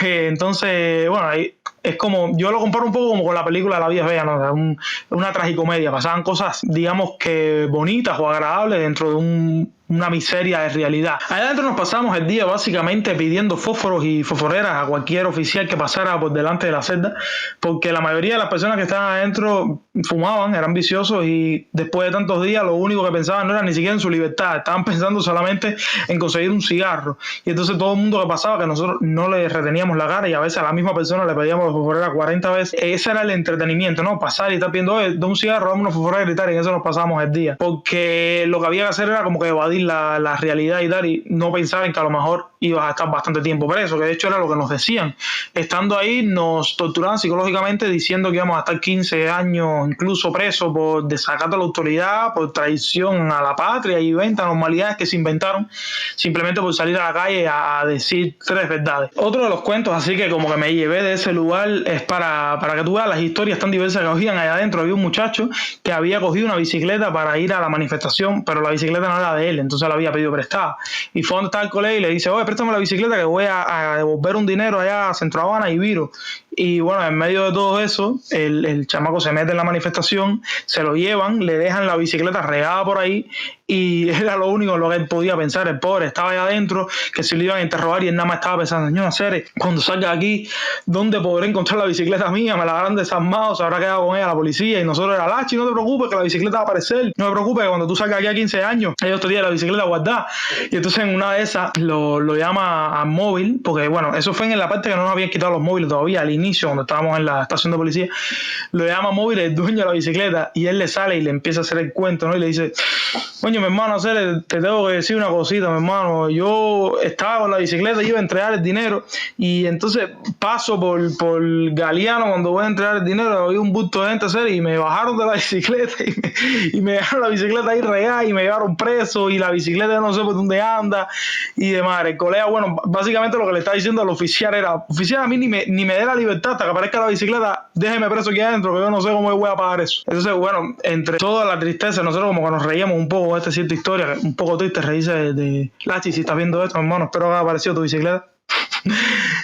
Entonces, bueno, ahí es como, yo lo comparo un poco como con la película La vida es bella, ¿no? Una tragicomedia, pasaban cosas, digamos que bonitas o agradables dentro de una miseria de realidad. Allá adentro nos pasamos el día básicamente pidiendo fósforos y fosforeras a cualquier oficial que pasara por delante de la celda, porque la mayoría de las personas que estaban adentro fumaban, eran viciosos, y después de tantos días lo único que pensaban no era ni siquiera en su libertad, estaban pensando solamente en conseguir un cigarro. Y entonces todo el mundo que pasaba, que nosotros no le reteníamos la cara y a veces a la misma persona le pedíamos los fosforeras 40 veces, ese era el entretenimiento, ¿no? Pasar y estar pidiendo, da un cigarro, dame unos fosforeras y tal, y en eso nos pasábamos el día, porque lo que había que hacer era como que evadir la realidad y tal, y no pensar en que a lo mejor ibas a estar bastante tiempo preso, que de hecho era lo que nos decían. Estando ahí nos torturaban psicológicamente diciendo que íbamos a estar 15 años incluso presos por desacato a la autoridad, por traición a la patria y 20 anormalidades que se inventaron simplemente por salir a la calle a decir 3 verdades. Otro de los cuentos así que como que me llevé de ese lugar es para que tú veas las historias tan diversas que cogían allá adentro. Había un muchacho que había cogido una bicicleta para ir a la manifestación, pero la bicicleta no era de él, entonces la había pedido prestada. Y fue donde estaba el colegio y le dice, préstame la bicicleta que voy a devolver un dinero allá a Centro Habana y viro. Y bueno, en medio de todo eso, el chamaco se mete en la manifestación, se lo llevan, le dejan la bicicleta regada por ahí, y era lo único en lo que él podía pensar. El pobre estaba allá adentro, que se lo iban a interrogar, y él nada más estaba pensando, señor Ceres, cuando salga de aquí, ¿dónde podré encontrar la bicicleta mía? Me la habrán desarmado, se habrá quedado con ella la policía. Y nosotros era, Lachi, no te preocupes que la bicicleta va a aparecer, no te preocupes que cuando tú salgas aquí a 15 años, ellos te tienen la bicicleta guardada. Y entonces en una de esas lo llama al móvil, porque bueno, eso fue en la parte que no nos habían quitado los móviles todavía, al inicio, cuando estábamos en la estación de policía. Lo llama móvil el dueño de la bicicleta, y él le sale y le empieza a hacer el cuento, ¿no? Y le dice, Coño, mi hermano, te tengo que decir una cosita, mi hermano. Yo estaba con la bicicleta, iba a entregar el dinero y entonces paso por Galeano cuando voy a entregar el dinero, había un bulto de gente hacer y me bajaron de la bicicleta y me dejaron la bicicleta ahí regada y me llevaron preso y la bicicleta no sé por dónde anda y demás. El colega, bueno, básicamente lo que le estaba diciendo al oficial era, oficial, a mí ni me dé la libertad hasta que aparezca la bicicleta, déjeme preso aquí adentro, que yo no sé cómo voy a pagar eso. Entonces, bueno, entre toda la tristeza, nosotros como que nos reíamos un poco de esta cierta historia, un poco triste reírse de Lachi, si estás viendo esto, hermano, espero que haya aparecido tu bicicleta.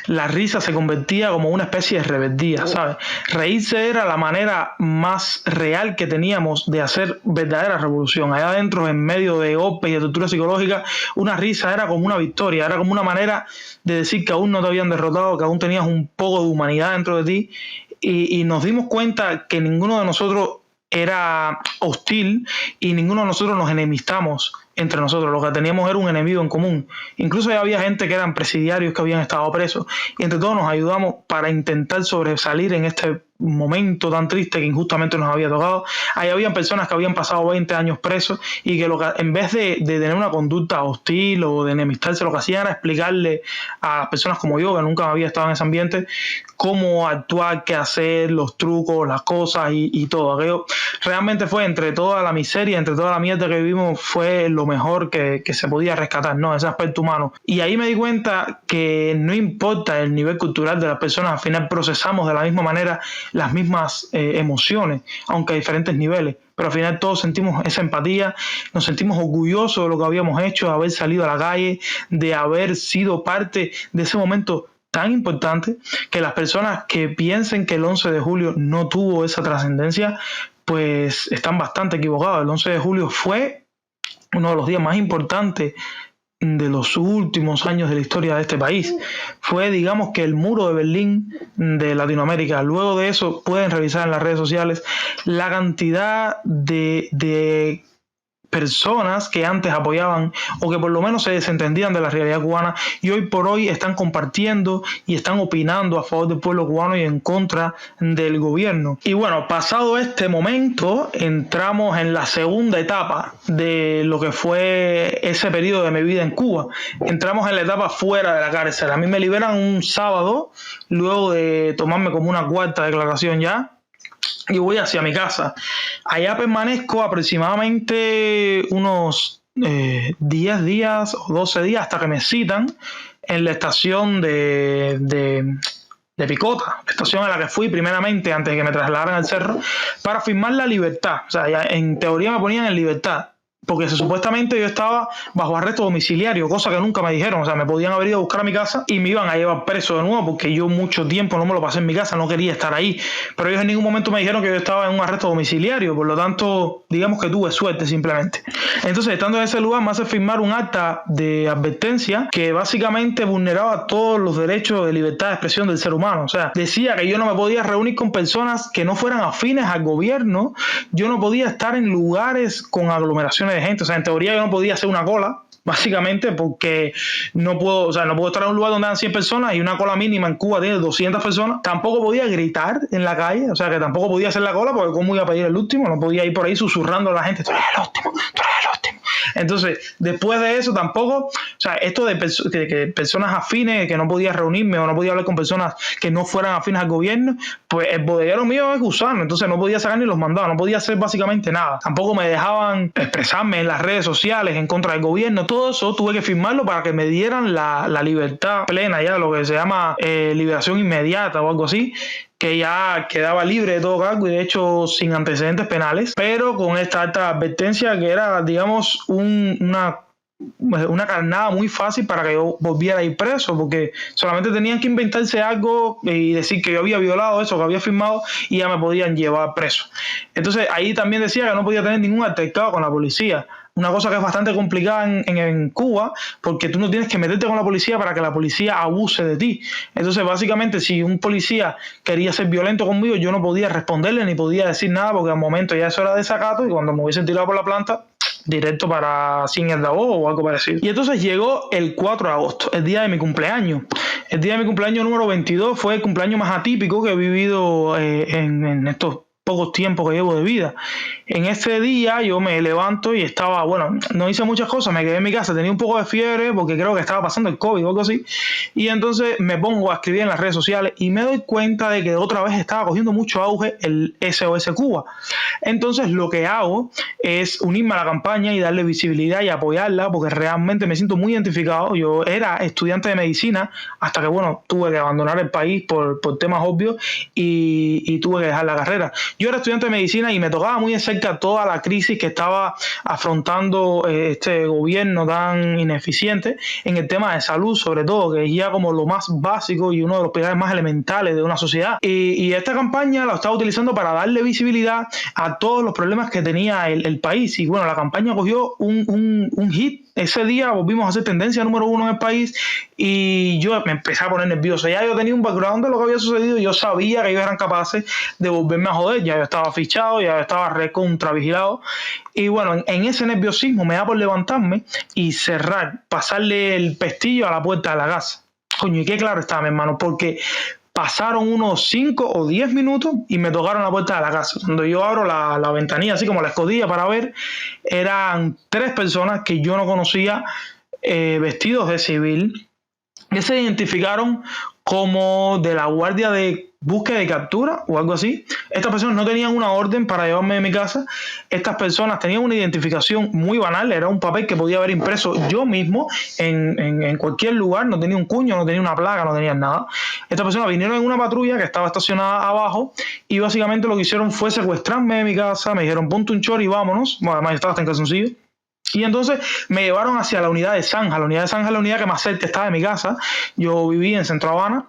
La risa se convertía como una especie de rebeldía, ¿sabes? Reírse era la manera más real que teníamos de hacer verdadera revolución. Allá adentro, en medio de golpes y de tortura psicológica, una risa era como una victoria, era como una manera de decir que aún no te habían derrotado, que aún tenías un poco de humanidad dentro de ti. Y nos dimos cuenta que ninguno de nosotros era hostil y ninguno de nosotros nos enemistamos entre nosotros. Lo que teníamos era un enemigo en común. Incluso ya había gente que eran presidiarios que habían estado presos y entre todos nos ayudamos para intentar sobresalir en este momento tan triste que injustamente nos había tocado. Ahí habían personas que habían pasado 20 años presos y que, en vez de tener una conducta hostil o de enemistarse, lo que hacían era explicarle a personas como yo, que nunca había estado en ese ambiente, cómo actuar, qué hacer, los trucos, las cosas y todo. Aquello realmente fue, entre toda la miseria, entre toda la mierda que vivimos, fue lo mejor que se podía rescatar, ¿no? Ese aspecto humano. Y ahí me di cuenta que no importa el nivel cultural de las personas, al final procesamos de la misma manera las mismas emociones, aunque a diferentes niveles. Pero al final todos sentimos esa empatía, nos sentimos orgullosos de lo que habíamos hecho, de haber salido a la calle, de haber sido parte de ese momento tan importante. Que las personas que piensen que el 11 de julio no tuvo esa trascendencia, pues están bastante equivocados. El 11 de julio fue uno de los días más importantes de los últimos años de la historia de este país. Fue, digamos, que el muro de Berlín de Latinoamérica. Luego de eso pueden revisar en las redes sociales la cantidad de personas que antes apoyaban o que por lo menos se desentendían de la realidad cubana y hoy por hoy están compartiendo y están opinando a favor del pueblo cubano y en contra del gobierno. Y bueno, pasado este momento, entramos en la segunda etapa de lo que fue ese periodo de mi vida en Cuba. Entramos en la etapa fuera de la cárcel. A mí me liberan un sábado, luego de tomarme como una cuarta declaración ya, y voy hacia mi casa. Allá permanezco aproximadamente unos 10 días o 12 días hasta que me citan en la estación de Picota, la estación a la que fui primeramente antes de que me trasladaran al cerro, para firmar la libertad. O sea, ya en teoría me ponían en libertad, porque supuestamente yo estaba bajo arresto domiciliario, cosa que nunca me dijeron. O sea, me podían haber ido a buscar a mi casa y me iban a llevar preso de nuevo, porque yo mucho tiempo no me lo pasé en mi casa, no quería estar ahí. Pero ellos en ningún momento me dijeron que yo estaba en un arresto domiciliario, por lo tanto, digamos que tuve suerte simplemente. Entonces, estando en ese lugar, me hace firmar un acta de advertencia que básicamente vulneraba todos los derechos de libertad de expresión del ser humano. O sea, decía que yo no me podía reunir con personas que no fueran afines al gobierno, yo no podía estar en lugares con aglomeraciones de gente. O sea, en teoría yo no podía hacer una cola, básicamente porque no puedo estar en un lugar donde dan 100 personas y una cola mínima en Cuba tiene 200 personas. Tampoco podía gritar en la calle, o sea, que tampoco podía hacer la cola, porque cómo iba a pedir el último, no podía ir por ahí susurrando a la gente, tú eres el último, tú eres el último. Entonces, después de eso tampoco, o sea, esto de que personas afines, que no podía reunirme o no podía hablar con personas que no fueran afines al gobierno, pues el bodeguero mío es gusano, entonces no podía sacar ni los mandados, no podía hacer básicamente nada. Tampoco me dejaban expresarme en las redes sociales en contra del gobierno. Todo eso tuve que firmarlo para que me dieran la libertad plena, ya lo que se llama liberación inmediata o algo así, que ya quedaba libre de todo cargo y de hecho sin antecedentes penales, pero con esta alta advertencia que era, digamos, una carnada muy fácil para que yo volviera a ir preso, porque solamente tenían que inventarse algo y decir que yo había violado eso, que había firmado, y ya me podían llevar preso. Entonces ahí también decía que no podía tener ningún altercado con la policía. Una cosa que es bastante complicada en Cuba, porque tú no tienes que meterte con la policía para que la policía abuse de ti. Entonces, básicamente, si un policía quería ser violento conmigo, yo no podía responderle ni podía decir nada, porque al momento ya eso era desacato y cuando me hubiesen tirado por la planta, directo para Sin el Dabo o algo parecido. Y entonces llegó el 4 de agosto, el día de mi cumpleaños. El día de mi cumpleaños número 22 fue el cumpleaños más atípico que he vivido en estos pocos tiempos que llevo de vida. En ese día yo me levanto y estaba, bueno, no hice muchas cosas, me quedé en mi casa, tenía un poco de fiebre porque creo que estaba pasando el COVID o algo así, y entonces me pongo a escribir en las redes sociales y me doy cuenta de que otra vez estaba cogiendo mucho auge el SOS Cuba. Entonces lo que hago es unirme a la campaña y darle visibilidad y apoyarla porque realmente me siento muy identificado. Yo era estudiante de medicina hasta que, bueno, tuve que abandonar el país por temas obvios y tuve que dejar la carrera. Yo era estudiante de medicina y me tocaba muy de cerca toda la crisis que estaba afrontando este gobierno tan ineficiente en el tema de salud, sobre todo, que es ya como lo más básico y uno de los pilares más elementales de una sociedad. Y esta campaña la estaba utilizando para darle visibilidad a todos los problemas que tenía el país. Y bueno, la campaña cogió un hit. Ese día volvimos a ser tendencia número 1 en el país y yo me empecé a poner nervioso. Ya yo tenía un background de lo que había sucedido y yo sabía que ellos eran capaces de volverme a joder. Ya yo estaba fichado, ya yo estaba recontravigilado. Y bueno, en ese nerviosismo me da por levantarme y cerrar, pasarle el pestillo a la puerta de la casa. Coño, y qué claro estaba, mi hermano, porque pasaron unos 5 o 10 minutos y me tocaron la puerta de la casa. Cuando yo abro la ventanilla, así como la escotilla para ver, eran 3 personas que yo no conocía, vestidos de civil, que se identificaron como de la Guardia de Búsqueda y Captura o algo así. Estas personas no tenían una orden para llevarme de mi casa. Estas personas tenían una identificación muy banal. Era un papel que podía haber impreso yo mismo en cualquier lugar. No tenía un cuño, no tenía una placa, no tenía nada. Estas personas vinieron en una patrulla que estaba estacionada abajo y básicamente lo que hicieron fue secuestrarme de mi casa. Me dijeron, ponte un short y vámonos. Bueno, además yo estaba hasta en calzoncillo. Y entonces me llevaron hacia la unidad de Zanja. La unidad de Zanja es la unidad que más cerca estaba de mi casa. Yo viví en Centro Habana.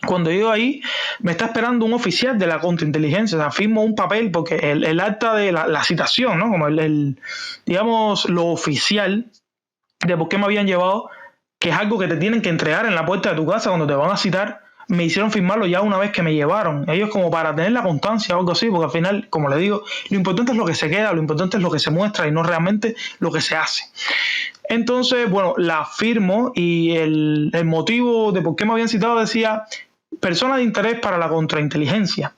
Cuando llego ahí, me está esperando un oficial de la contrainteligencia. O sea, firmo un papel porque el acta de la citación, ¿no? Como digamos, lo oficial de por qué me habían llevado, que es algo que te tienen que entregar en la puerta de tu casa cuando te van a citar. Me hicieron firmarlo ya una vez que me llevaron. Ellos como para tener la constancia o algo así, porque al final, como les digo, lo importante es lo que se queda, lo importante es lo que se muestra y no realmente lo que se hace. Entonces, bueno, la firmo y el motivo de por qué me habían citado decía persona de interés para la contrainteligencia.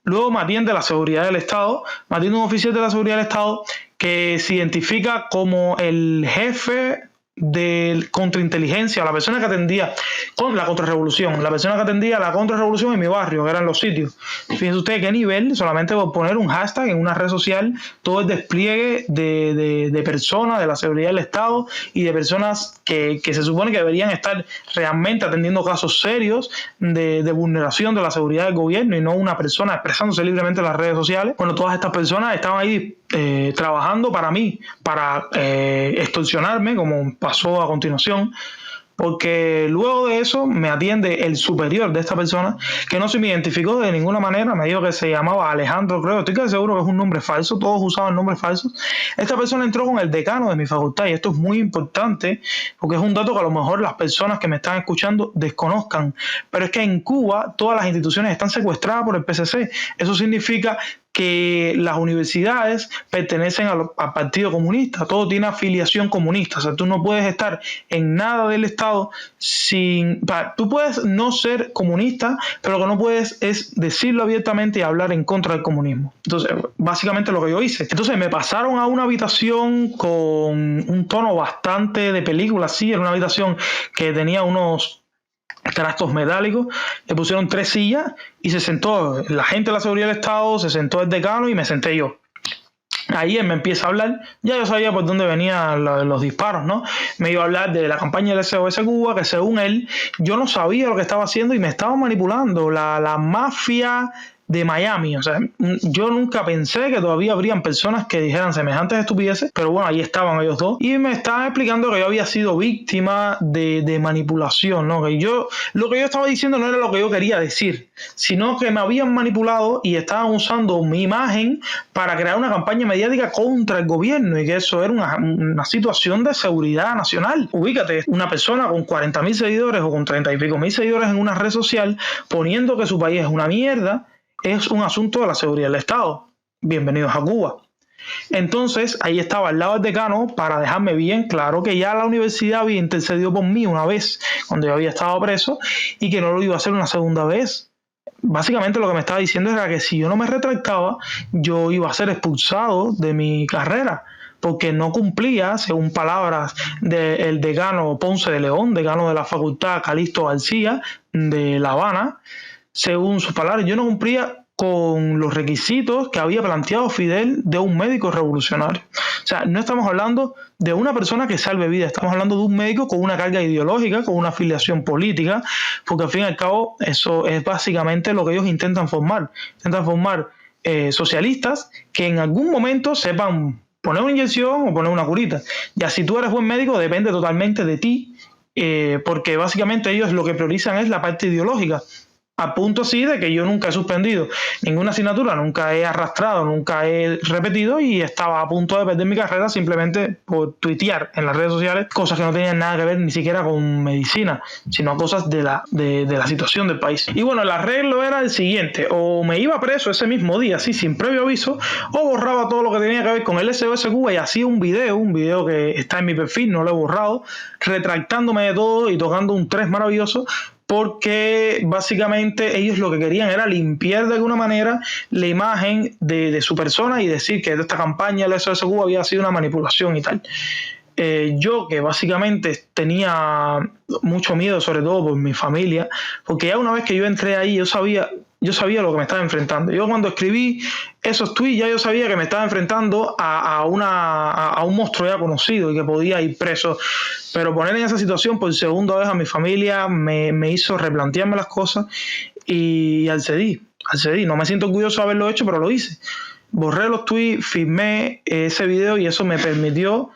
Luego me atiende la seguridad del Estado, me atiende un oficial de la seguridad del Estado que se identifica como el jefe de contrainteligencia, la persona que atendía con la contrarrevolución, la persona que atendía la contrarrevolución en mi barrio, que eran los sitios. Fíjense ustedes qué nivel, solamente por poner un hashtag en una red social, todo el despliegue de personas de la seguridad del Estado y de personas que se supone que deberían estar realmente atendiendo casos serios de vulneración de la seguridad del gobierno y no una persona expresándose libremente en las redes sociales. Bueno, todas estas personas estaban ahí trabajando para mí, para extorsionarme, como pasó a continuación, porque luego de eso me atiende el superior de esta persona, que no se me identificó de ninguna manera, me dijo que se llamaba Alejandro, creo, estoy casi seguro que es un nombre falso, todos usaban nombres falsos. Esta persona entró con el decano de mi facultad y esto es muy importante porque es un dato que a lo mejor las personas que me están escuchando desconozcan, pero es que en Cuba todas las instituciones están secuestradas por el PCC. Eso significa que las universidades pertenecen al Partido Comunista, todo tiene afiliación comunista, o sea, tú no puedes estar en nada del Estado sin... Tú puedes no ser comunista, pero lo que no puedes es decirlo abiertamente y hablar en contra del comunismo. Entonces, básicamente lo que yo hice. Entonces me pasaron a una habitación con un tono bastante de película, sí, era una habitación que tenía unos trastos metálicos, le pusieron 3 sillas y se sentó la gente de la seguridad del Estado, se sentó el decano y me senté yo. Ahí él me empieza a hablar, ya yo sabía por dónde venían los disparos, ¿no? Me iba a hablar de la campaña del SOS Cuba, que según él, yo no sabía lo que estaba haciendo y me estaba manipulando, la mafia de Miami. O sea, yo nunca pensé que todavía habrían personas que dijeran semejantes estupideces, pero bueno, ahí estaban ellos dos y me estaban explicando que yo había sido víctima de manipulación, ¿no? Que lo que yo estaba diciendo no era lo que yo quería decir, sino que me habían manipulado y estaban usando mi imagen para crear una campaña mediática contra el gobierno y que eso era una situación de seguridad nacional. Ubícate, una persona con 40.000 seguidores o con 30 y pico mil seguidores en una red social poniendo que su país es una mierda, es un asunto de la seguridad del Estado. Bienvenidos a Cuba. Entonces, ahí estaba al lado del decano para dejarme bien claro que ya la universidad había intercedido por mí una vez cuando yo había estado preso y que no lo iba a hacer una segunda vez. básicamente lo que me estaba diciendo era que si yo no me retractaba, yo iba a ser expulsado de mi carrera, porque no cumplía, según palabras del decano Ponce de León, decano de la Facultad Calixto García de La Habana. Según sus palabras, yo no cumplía con los requisitos que había planteado Fidel de un médico revolucionario. O sea, no estamos hablando de una persona que salve vidas, estamos hablando de un médico con una carga ideológica, con una afiliación política, porque al fin y al cabo eso es básicamente lo que ellos intentan formar. Intentan formar socialistas que en algún momento sepan poner una inyección o poner una curita. Ya si tú eres buen médico depende totalmente de ti, porque básicamente ellos lo que priorizan es la parte ideológica. A punto así de que yo nunca he suspendido ninguna asignatura, nunca he arrastrado, nunca he repetido y estaba a punto de perder mi carrera simplemente por tuitear en las redes sociales cosas que no tenían nada que ver ni siquiera con medicina, sino cosas de la situación del país. Y bueno, el arreglo era el siguiente: o me iba preso ese mismo día, así sin previo aviso, o borraba todo lo que tenía que ver con el SOS Cuba y hacía un video que está en mi perfil, no lo he borrado, retractándome de todo y tocando un 3 maravilloso, porque básicamente ellos lo que querían era limpiar de alguna manera la imagen de su persona y decir que esta campaña del SOS Cuba había sido una manipulación y tal. Yo, que básicamente tenía mucho miedo, sobre todo por mi familia, porque ya una vez que yo entré ahí, yo sabía lo que me estaba enfrentando. Yo cuando escribí esos tweets ya yo sabía que me estaba enfrentando a un monstruo ya conocido y que podía ir preso. Pero poner en esa situación por segunda vez a mi familia me hizo replantearme las cosas y accedí. No me siento orgulloso de haberlo hecho, pero lo hice. Borré los tweets, firmé ese video y eso me permitió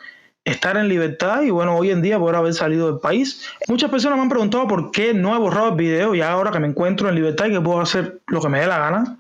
estar en libertad y bueno, hoy en día poder haber salido del país. Muchas personas me han preguntado por qué no he borrado el video y ahora que me encuentro en libertad y que puedo hacer lo que me dé la gana.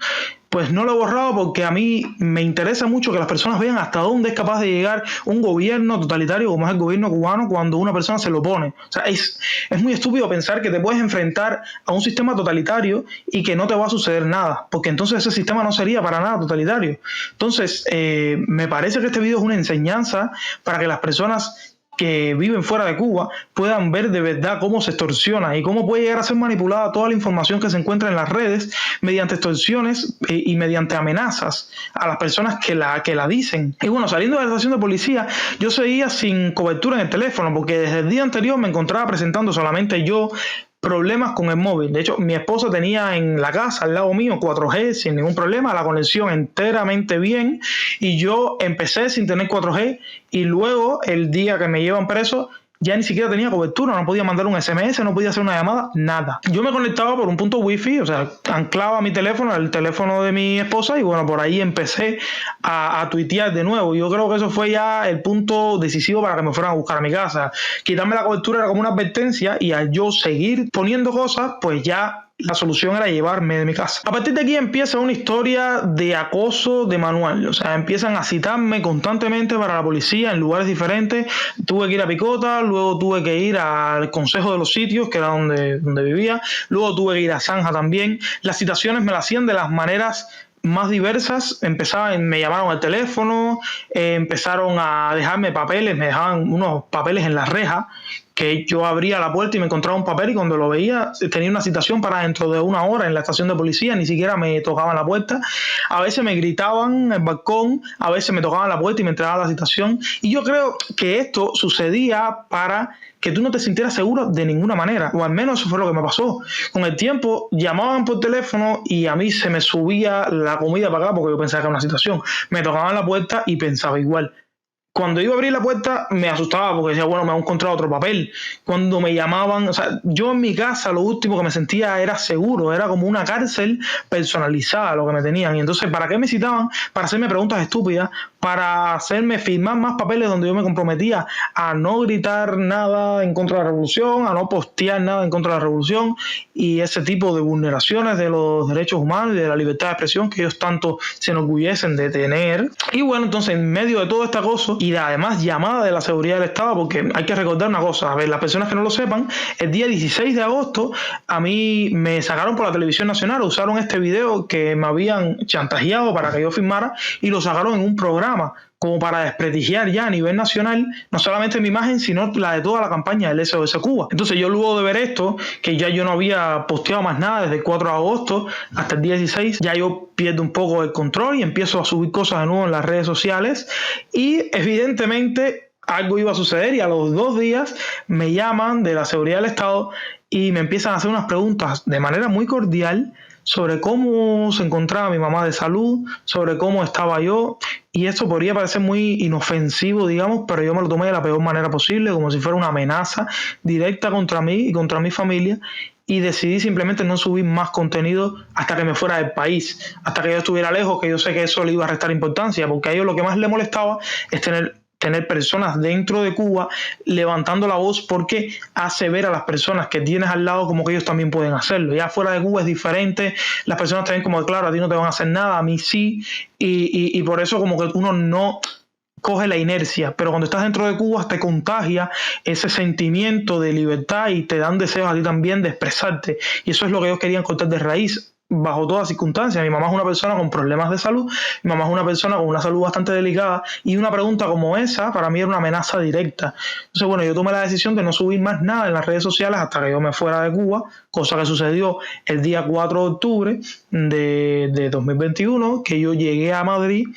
Pues no lo he borrado porque a mí me interesa mucho que las personas vean hasta dónde es capaz de llegar un gobierno totalitario como es el gobierno cubano cuando una persona se lo pone. O sea, es muy estúpido pensar que te puedes enfrentar a un sistema totalitario y que no te va a suceder nada, porque entonces ese sistema no sería para nada totalitario. Entonces, me parece que este video es una enseñanza para que las personas que viven fuera de Cuba puedan ver de verdad cómo se extorsiona y cómo puede llegar a ser manipulada toda la información que se encuentra en las redes mediante extorsiones y mediante amenazas a las personas que la dicen. Y bueno, saliendo de la estación de policía, yo seguía sin cobertura en el teléfono porque desde el día anterior me encontraba presentando solamente yo problemas con el móvil. De hecho, mi esposa tenía en la casa al lado mío 4G sin ningún problema, la conexión enteramente bien, y yo empecé sin tener 4G y luego el día que me llevan preso ya ni siquiera tenía cobertura, no podía mandar un SMS, no podía hacer una llamada, nada. Yo me conectaba por un punto wifi, o sea, anclaba mi teléfono al teléfono de mi esposa y bueno, por ahí empecé a tuitear de nuevo. Yo creo que eso fue ya el punto decisivo para que me fueran a buscar a mi casa. Quitarme la cobertura era como una advertencia y al yo seguir poniendo cosas, pues ya la solución era llevarme de mi casa. A partir de aquí empieza una historia de acoso de manual. O sea, empiezan a citarme constantemente para la policía en lugares diferentes. Tuve que ir a Picota, luego tuve que ir al Consejo de los Sitios, que era donde vivía. Luego tuve que ir a Zanja también. Las citaciones me las hacían de las maneras más diversas. Me llamaron al teléfono, empezaron a dejarme papeles, me dejaban unos papeles en la reja, que yo abría la puerta y me encontraba un papel y cuando lo veía tenía una citación para dentro de 1 hora en la estación de policía, ni siquiera me tocaban la puerta. A veces me gritaban en el balcón, a veces me tocaban la puerta y me entregaban la citación. Y yo creo que esto sucedía para que tú no te sintieras seguro de ninguna manera, o al menos eso fue lo que me pasó. Con el tiempo llamaban por teléfono y a mí se me subía la comida para acá porque yo pensaba que era una citación. Me tocaban la puerta y pensaba igual. Cuando iba a abrir la puerta me asustaba porque decía, bueno, me han encontrado otro papel. Cuando me llamaban, o sea, yo en mi casa lo último que me sentía era seguro, era como una cárcel personalizada lo que me tenían. Y entonces, ¿para qué me citaban? Para hacerme preguntas estúpidas, para hacerme firmar más papeles donde yo me comprometía a no gritar nada en contra de la revolución, a no postear nada en contra de la revolución y ese tipo de vulneraciones de los derechos humanos y de la libertad de expresión que ellos tanto se enorgullecen de tener. Y bueno, entonces en medio de todo este acoso y además llamada de la seguridad del Estado, porque hay que recordar una cosa, a ver, las personas que no lo sepan, el día 16 de agosto a mí me sacaron por la televisión nacional, usaron este video que me habían chantajeado para que yo firmara y lo sacaron en un programa como para desprestigiar ya a nivel nacional, no solamente mi imagen, sino la de toda la campaña del SOS Cuba. Entonces yo luego de ver esto, que ya yo no había posteado más nada desde el 4 de agosto hasta el 16, ya yo pierdo un poco el control y empiezo a subir cosas de nuevo en las redes sociales y evidentemente algo iba a suceder y a los 2 días me llaman de la seguridad del Estado y me empiezan a hacer unas preguntas de manera muy cordial sobre cómo se encontraba mi mamá de salud, sobre cómo estaba yo, y esto podría parecer muy inofensivo, digamos, pero yo me lo tomé de la peor manera posible, como si fuera una amenaza directa contra mí y contra mi familia, y decidí simplemente no subir más contenido hasta que me fuera del país, hasta que yo estuviera lejos, que yo sé que eso le iba a restar importancia, porque a ellos lo que más les molestaba es tener personas dentro de Cuba levantando la voz porque hace ver a las personas que tienes al lado como que ellos también pueden hacerlo. Ya fuera de Cuba es diferente, las personas también como, claro, a ti no te van a hacer nada, a mí sí, y por eso como que uno no coge la inercia, pero cuando estás dentro de Cuba te contagia ese sentimiento de libertad y te dan deseos a ti también de expresarte, y eso es lo que ellos querían cortar de raíz bajo todas circunstancias. Mi mamá es una persona con problemas de salud, mi mamá es una persona con una salud bastante delicada y una pregunta como esa para mí era una amenaza directa. Entonces, bueno, yo tomé la decisión de no subir más nada en las redes sociales hasta que yo me fuera de Cuba, cosa que sucedió el día 4 de octubre de 2021, que yo llegué a Madrid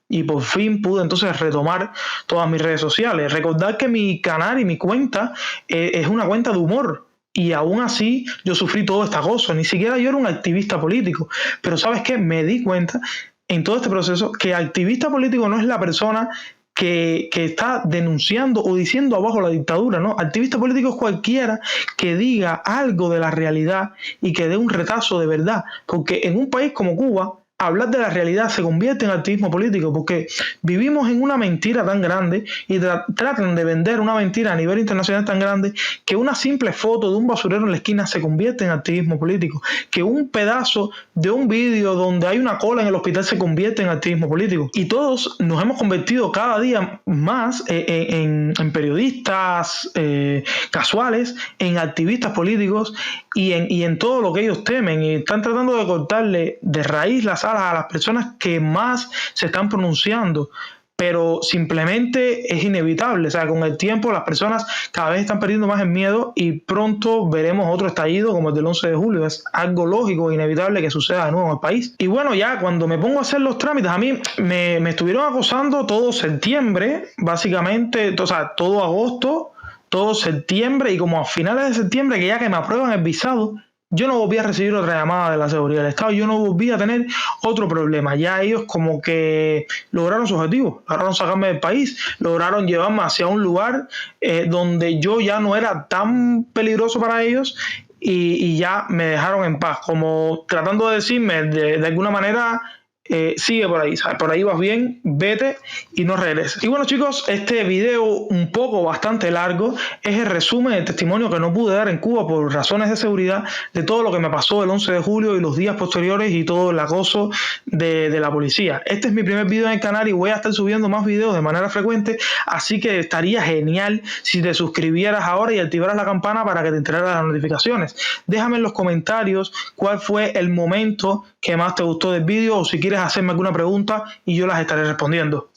y por fin pude entonces retomar todas mis redes sociales. Recordar que mi canal y mi cuenta es una cuenta de humor. Y aún así yo sufrí todo este acoso, ni siquiera yo era un activista político, pero ¿sabes qué? Me di cuenta en todo este proceso que activista político no es la persona que está denunciando o diciendo abajo la dictadura, ¿no? Activista político es cualquiera que diga algo de la realidad y que dé un retazo de verdad, porque en un país como Cuba, hablar de la realidad se convierte en activismo político porque vivimos en una mentira tan grande y tratan de vender una mentira a nivel internacional tan grande que una simple foto de un basurero en la esquina se convierte en activismo político, que un pedazo de un vídeo donde hay una cola en el hospital se convierte en activismo político. Y todos nos hemos convertido cada día más en periodistas casuales, en activistas políticos y en todo lo que ellos temen, y están tratando de cortarle de raíz las alas a las personas que más se están pronunciando, pero simplemente es inevitable. O sea, con el tiempo las personas cada vez están perdiendo más el miedo y pronto veremos otro estallido como el del 11 de julio. Es algo lógico e inevitable que suceda de nuevo en el país. Y bueno, ya cuando me pongo a hacer los trámites, a mí me estuvieron acosando todo septiembre, básicamente, o sea, todo agosto, todo septiembre, y como a finales de septiembre, que ya que me aprueban el visado, yo no volví a recibir otra llamada de la seguridad del Estado, yo no volví a tener otro problema. Ya ellos como que lograron su objetivo, lograron sacarme del país, lograron llevarme hacia un lugar donde yo ya no era tan peligroso para ellos y ya me dejaron en paz, como tratando de decirme de alguna manera, sigue por ahí, ¿sabes? Por ahí vas bien, vete y no regreses. Y bueno, chicos, este video un poco bastante largo es el resumen del testimonio que no pude dar en Cuba por razones de seguridad de todo lo que me pasó el 11 de julio y los días posteriores y todo el acoso de la policía. Este es mi primer video en el canal y voy a estar subiendo más videos de manera frecuente, así que estaría genial si te suscribieras ahora y activaras la campana para que te enteraras las notificaciones. Déjame en los comentarios cuál fue el momento que más te gustó del video o si quieres hacerme alguna pregunta y yo las estaré respondiendo.